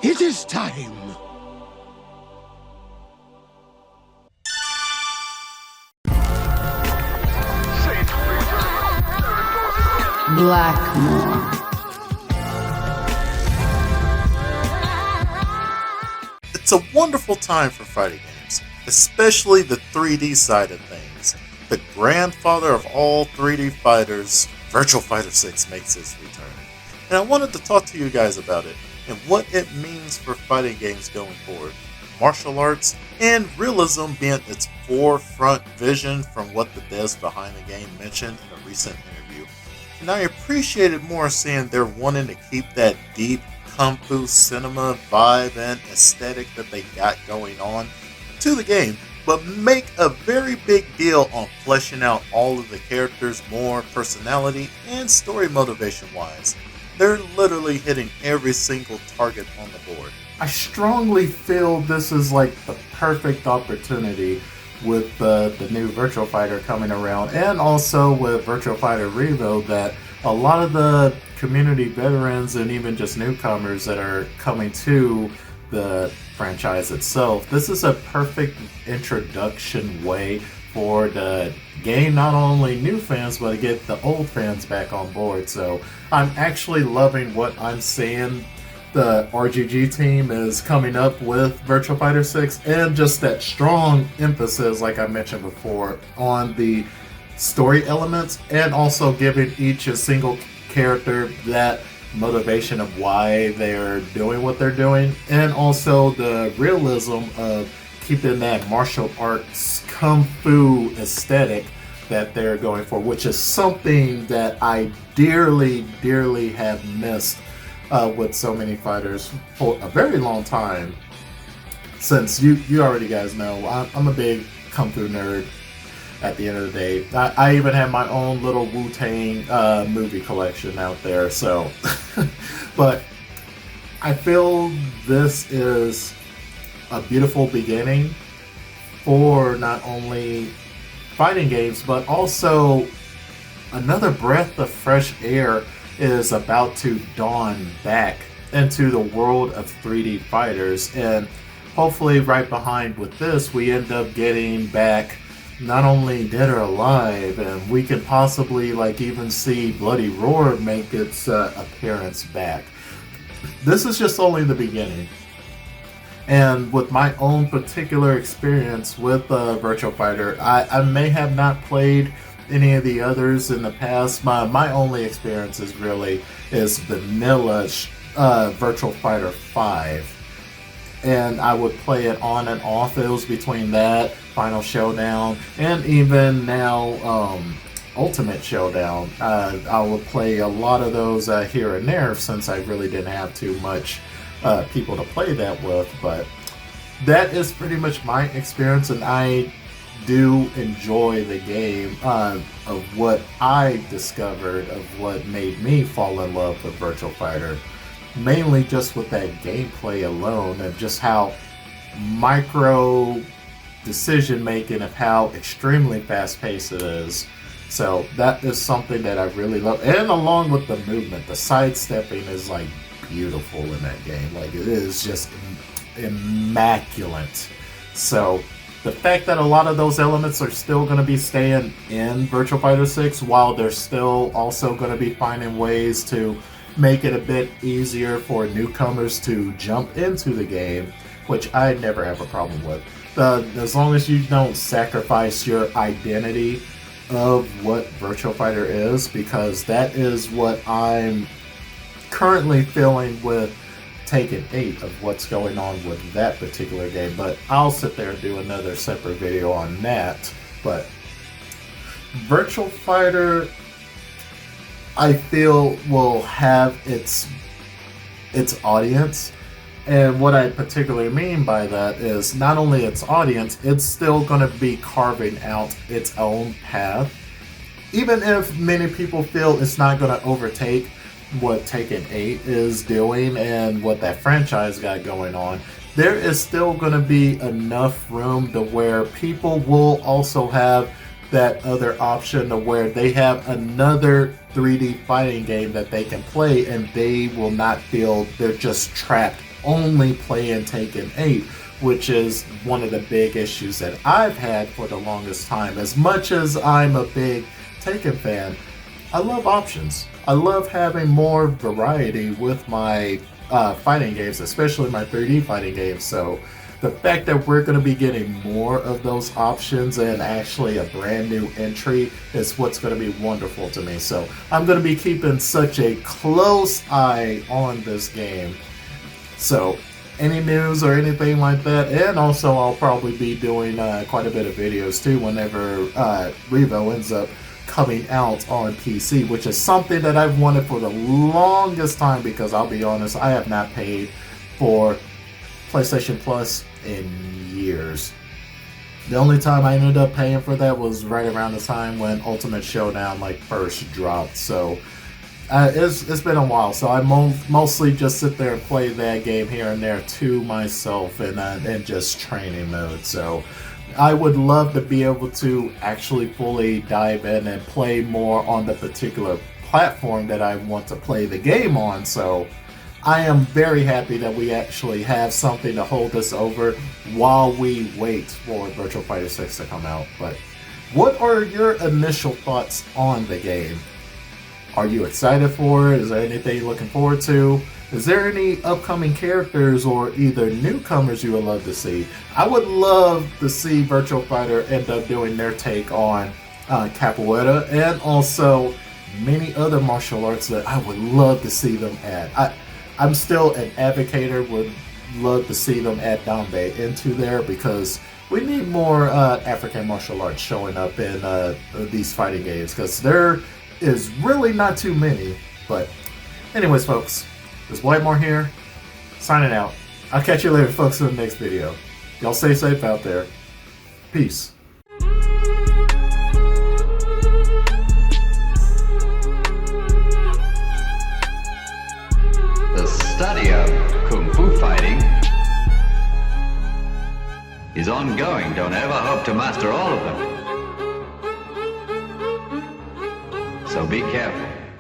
It is time. Blackmore. It's a wonderful time for fighting games, especially the 3D side of things. The grandfather of all 3D fighters, Virtua Fighter 6 makes his return. And I wanted to talk to you guys about it and what it means for fighting games going forward. Martial arts and realism being its forefront vision from what the devs behind the game mentioned in a recent interview. And I appreciated more seeing they're wanting to keep that deep Kung Fu cinema vibe and aesthetic that they got going on to the game, but make a very big deal on fleshing out all of the characters more personality and story motivation wise. They're literally hitting every single target on the board. I strongly feel this is like the perfect opportunity with the new Virtua Fighter coming around, and also with Virtua Fighter Revo, that a lot of the community veterans and even just newcomers that are coming to the franchise itself, this is a perfect introduction way for the game, not only new fans, but to get the old fans back on board. So I'm actually loving what I'm seeing. The RGG team is coming up with Virtua Fighter 6, and just that strong emphasis, like I mentioned before, on the story elements, and also giving each a single character that motivation of why they're doing what they're doing, and also the realism of keeping that martial arts kung fu aesthetic that they're going for, which is something that I dearly have missed with so many fighters for a very long time. Since you already guys know, I'm a big kung fu nerd at the end of the day. I even have my own little Wu-Tang movie collection out there, so but I feel this is a beautiful beginning for not only fighting games, but also another breath of fresh air is about to dawn back into the world of 3D fighters. And hopefully right behind with this, we end up getting back not only Dead or Alive, and we can possibly like even see Bloody Roar make its appearance back. This is just only the beginning. And with my own particular experience with Virtua Fighter, I may have not played any of the others in the past. My only experience is vanilla Virtua Fighter 5. And I would play it on and off. It was between that, Final Showdown, and even now Ultimate Showdown. I would play a lot of those here and there, since I really didn't have too much people to play that with. But that is pretty much my experience, and I do enjoy the game of what I discovered, of what made me fall in love with Virtua Fighter. Mainly just with that gameplay alone, and just how micro decision making, of how extremely fast paced it is. So that is something that I really love. And along with the movement, the sidestepping is like beautiful in that game. Like, it is just immaculate. So the fact that a lot of those elements are still going to be staying in Virtua Fighter 6, while they're still also going to be finding ways to make it a bit easier for newcomers to jump into the game, which I never have a problem with. As long as you don't sacrifice your identity of what Virtua Fighter is, because that is what I'm currently feeling with Taken 8 of what's going on with that particular game. But I'll sit there and do another separate video on that. But Virtua Fighter, I feel, will have its audience. And what I particularly mean by that is not only its audience, it's still going to be carving out its own path. Even if many people feel it's not going to overtake what Taken 8 is doing and what that franchise got going on, there is still going to be enough room to where people will also have that other option to where they have another 3D fighting game that they can play, and they will not feel they're just trapped only playing Taken 8, which is one of the big issues that I've had for the longest time. As much as I'm a big Taken fan, I love options. I love having more variety with my fighting games, especially my 3D fighting games. So the fact that we're going to be getting more of those options and actually a brand new entry is what's going to be wonderful to me. So I'm going to be keeping such a close eye on this game. So any news or anything like that, and also I'll probably be doing quite a bit of videos too whenever Revo ends up coming out on PC, which is something that I've wanted for the longest time, because I'll be honest, I have not paid for PlayStation Plus in years. The only time I ended up paying for that was right around the time when Ultimate Showdown first dropped. So it's been a while. So I mostly just sit there and play that game here and there to myself and just training mode. So I would love to be able to actually fully dive in and play more on the particular platform that I want to play the game on. So I am very happy that we actually have something to hold us over while we wait for Virtua Fighter 6 to come out. But what are your initial thoughts on the game? Are you excited for it? Is there anything you're looking forward to? Is there any upcoming characters or either newcomers you would love to see? I would love to see Virtua Fighter end up doing their take on Capoeira, and also many other martial arts that I would love to see them add. I'm still an advocator, would love to see them add Dambe into there, because we need more African martial arts showing up in these fighting games, because there is really not too many. But anyways, folks, this Whitemore here, signing out. I'll catch you later, folks, in the next video. Y'all stay safe out there. Peace. The study of Kung Fu fighting is ongoing. Don't ever hope to master all of them. So be careful.